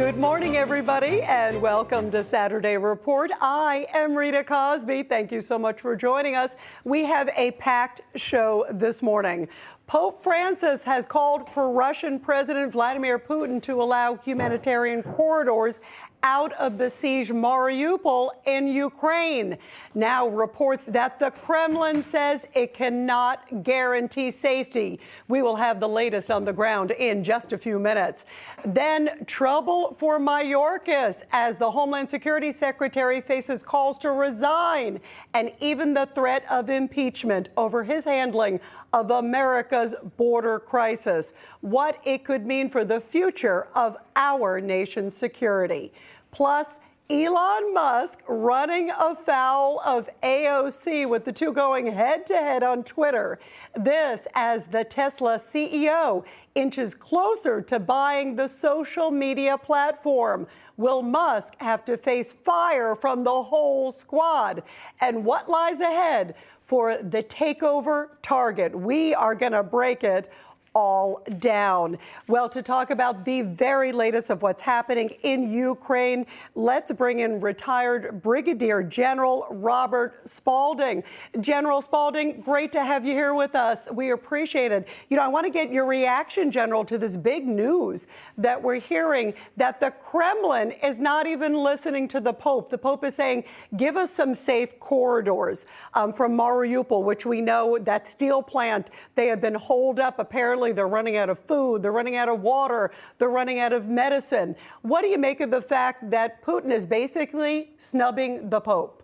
Good morning, everybody, and welcome to Saturday Report. I am Rita Cosby. Thank you so much for joining us. We have a packed show this morning. Pope Francis has called for Russian President Vladimir Putin to allow humanitarian corridors out of besieged Mariupol in Ukraine. Now reports that the Kremlin says it cannot guarantee safety. We will have the latest on the ground in just a few minutes. Then trouble for Mayorkas as the Homeland Security Secretary faces calls to resign and even the threat of impeachment over his handling of America's border crisis, what it could mean for the future of our nation's security. Plus, Elon Musk running afoul of AOC, with the two going head-to-head on Twitter. This as the Tesla CEO inches closer to buying the social media platform. Will Musk have to face fire from the whole squad? And what lies ahead for the takeover target? We are going to break it all down. Well, to talk about the very latest of what's happening in Ukraine, let's bring in retired Brigadier General Robert Spalding. General Spalding, great to have you here with us. We appreciate it. You know, I want to get your reaction, General, to this big news that we're hearing that the Kremlin is not even listening to the Pope. The Pope is saying, give us some safe corridors from Mariupol, which we know that steel plant, they have been holed up. Apparently, they're running out of food, they're running out of water, they're running out of medicine. What do you make of the fact that Putin is basically snubbing the Pope?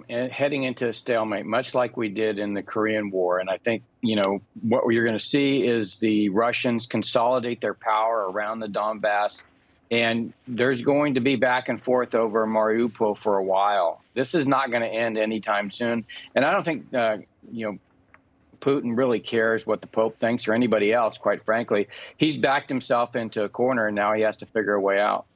Heading into a stalemate, much like we did in the Korean War. And I think, you know, what you're going to see is the Russians consolidate their power around the Donbass. And there's going to be back and forth over Mariupol for a while. This is not going to end anytime soon. And I don't think, Putin really cares what the Pope thinks or anybody else, quite frankly. He's backed himself into a corner, and now he has to figure a way out.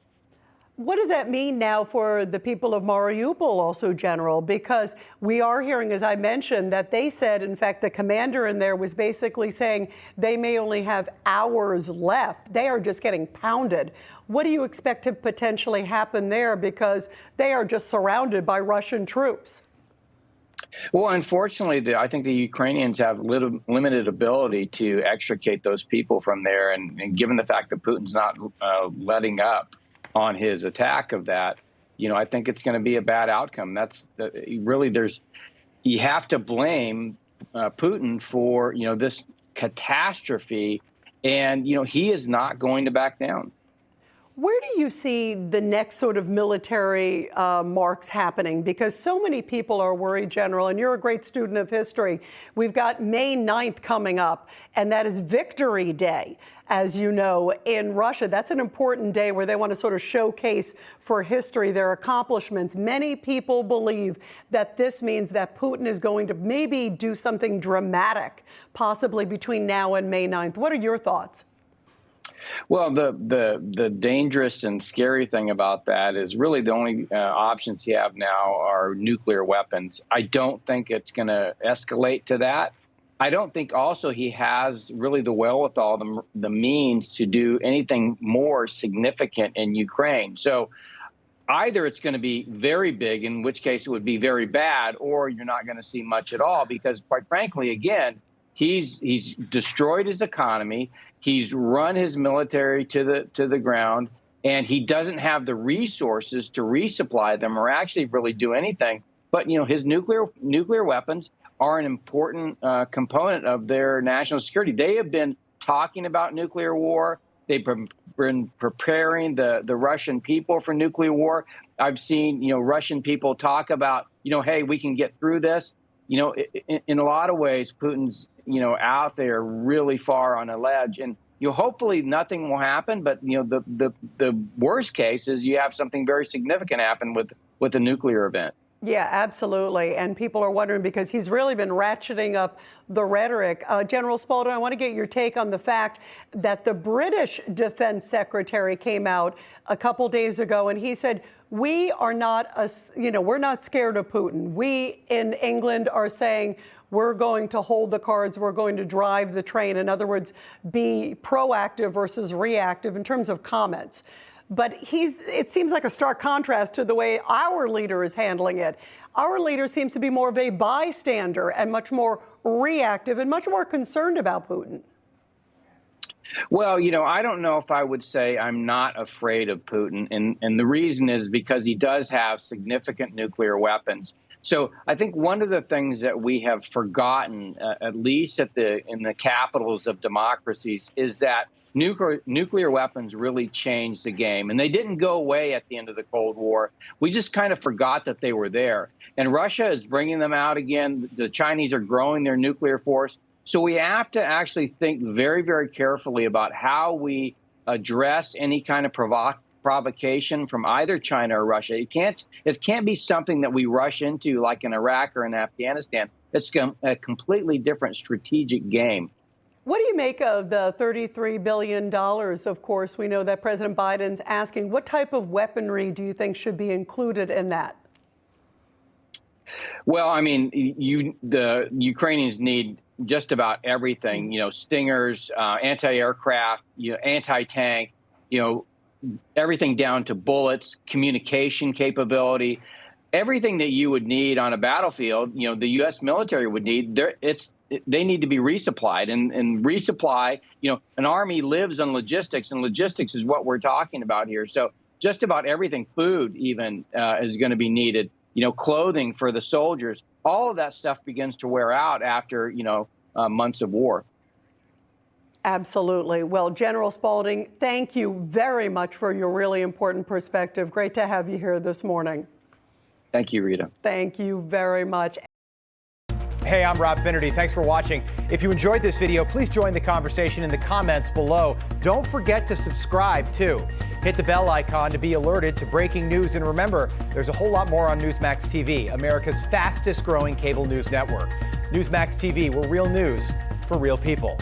What does that mean now for the people of Mariupol also, General? Because we are hearing, as I mentioned, that they said, in fact, the commander in there was basically saying they may only have hours left. They are just getting pounded. What do you expect to potentially happen there? Because they are just surrounded by Russian troops. Well, unfortunately, I think the Ukrainians have limited ability to extricate those people from there. And given the fact that Putin's not letting up on his attack of that, you know, I think it's going to be a bad outcome. You have to blame Putin for, you know, this catastrophe. And, you know, he is not going to back down. Where do you see the next sort of military marks happening? Because so many people are worried, General, and you're a great student of history. We've got May 9th coming up, and that is Victory Day, as you know, in Russia. That's an important day where they want to sort of showcase for history their accomplishments. Many people believe that this means that Putin is going to maybe do something dramatic, possibly between now and May 9th. What are your thoughts? Well, the dangerous and scary thing about that is really the only options you have now are nuclear weapons. I don't think it's going to escalate to that. I don't think also he has really the wherewithal, the means to do anything more significant in Ukraine. So either it's going to be very big, in which case it would be very bad, or you're not going to see much at all, because quite frankly, again, he's destroyed his economy. He's run his military to the ground, and he doesn't have the resources to resupply them or actually really do anything. But, you know, his nuclear weapons are an important component of their national security. They have been talking about nuclear war. They've been preparing the Russian people for nuclear war. I've seen, you know, Russian people talk about, you know, hey, we can get through this. You know, in a lot of ways, Putin's, you know, out there really far on a ledge, and you know, hopefully nothing will happen. But you know, the worst case is you have something very significant happen with a nuclear event. Yeah, absolutely. And people are wondering because he's really been ratcheting up the rhetoric. General Spalding, I want to get your take on the fact that the British Defense Secretary came out a couple days ago and he said, we are not, we're not scared of Putin. We in England are saying we're going to hold the cards, we're going to drive the train. In other words, be proactive versus reactive in terms of comments. But it seems like a stark contrast to the way our leader is handling it. Our leader seems to be more of a bystander and much more reactive and much more concerned about Putin. Well, I don't know if I would say I'm not afraid of Putin. And the reason is because he does have significant nuclear weapons. So I think one of the things that we have forgotten, at least in the capitals of democracies, is that nuclear weapons really changed the game. And they didn't go away at the end of the Cold War. We just kind of forgot that they were there. And Russia is bringing them out again. The Chinese are growing their nuclear force. So we have to actually think very, very carefully about how we address any kind of provocation from either China or Russia. It can't be something that we rush into like in Iraq or in Afghanistan. It's a completely different strategic game. What do you make of the $33 billion? Of course, we know that President Biden's asking. What type of weaponry do you think should be included in that? Well, I mean, the Ukrainians need just about everything, Stingers, anti-aircraft, anti-tank, everything down to bullets, communication capability, everything that you would need on a battlefield, the U.S. military would need. They need to be resupplied, and resupply, an army lives on logistics, and logistics is what we're talking about here. So just about everything, food even, is going to be needed, clothing for the soldiers. All of that stuff begins to wear out after, months of war. Absolutely. Well, General Spalding, thank you very much for your really important perspective. Great to have you here this morning. Thank you, Rita. Thank you very much. Hey, I'm Rob Finnerty. Thanks for watching. If you enjoyed this video, please join the conversation in the comments below. Don't forget to subscribe, too. Hit the bell icon to be alerted to breaking news. And remember, there's a whole lot more on Newsmax TV, America's fastest growing cable news network. Newsmax TV, where real news for real people.